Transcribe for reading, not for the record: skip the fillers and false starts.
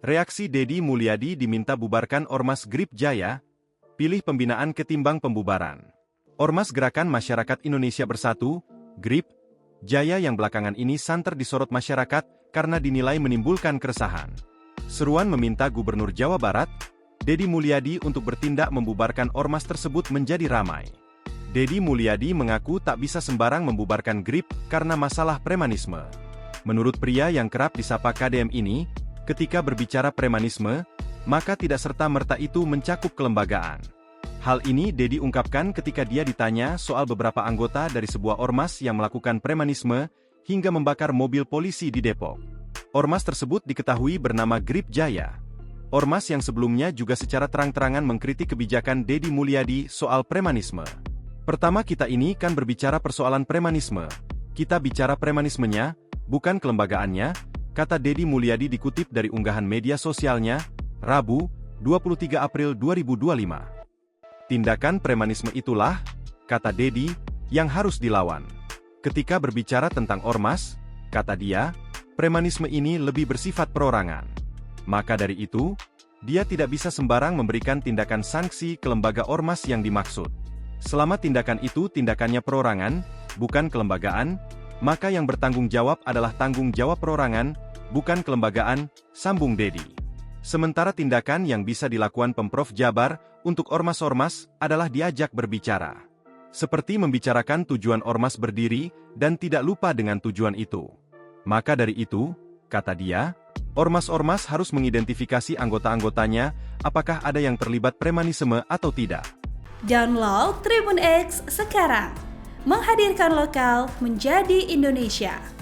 Reaksi Deddy Mulyadi diminta bubarkan Ormas Grip Jaya, pilih pembinaan ketimbang pembubaran. Ormas Gerakan Masyarakat Indonesia Bersatu, GRIP, Jaya yang belakangan ini santer disorot masyarakat karena dinilai menimbulkan keresahan. Seruan meminta Gubernur Jawa Barat, Deddy Mulyadi untuk bertindak membubarkan ormas tersebut menjadi ramai. Deddy Mulyadi mengaku tak bisa sembarang membubarkan GRIP karena masalah premanisme. Menurut pria yang kerap disapa KDM ini, ketika berbicara premanisme, maka tidak serta-merta itu mencakup kelembagaan. Hal ini Deddy ungkapkan ketika dia ditanya soal beberapa anggota dari sebuah ormas yang melakukan premanisme hingga membakar mobil polisi di Depok. Ormas tersebut diketahui bernama Grip Jaya. Ormas yang sebelumnya juga secara terang-terangan mengkritik kebijakan Deddy Mulyadi soal premanisme. Pertama kita ini kan berbicara persoalan premanisme. Kita bicara premanismenya, bukan kelembagaannya, kata Deddy Mulyadi dikutip dari unggahan media sosialnya, Rabu, 23 April 2025. Tindakan premanisme itulah, kata Deddy, yang harus dilawan. Ketika berbicara tentang ormas, kata dia, premanisme ini lebih bersifat perorangan. Maka dari itu, dia tidak bisa sembarang memberikan tindakan sanksi ke lembaga ormas yang dimaksud. Selama tindakan itu tindakannya perorangan, bukan kelembagaan, maka yang bertanggung jawab adalah tanggung jawab perorangan, bukan kelembagaan, sambung Deddy. Sementara tindakan yang bisa dilakukan Pemprov Jabar untuk ormas-ormas adalah diajak berbicara. Seperti membicarakan tujuan ormas berdiri dan tidak lupa dengan tujuan itu. Maka dari itu, kata dia, ormas-ormas harus mengidentifikasi anggota-anggotanya apakah ada yang terlibat premanisme atau tidak. Download Tribun X sekarang, menghadirkan lokal menjadi Indonesia.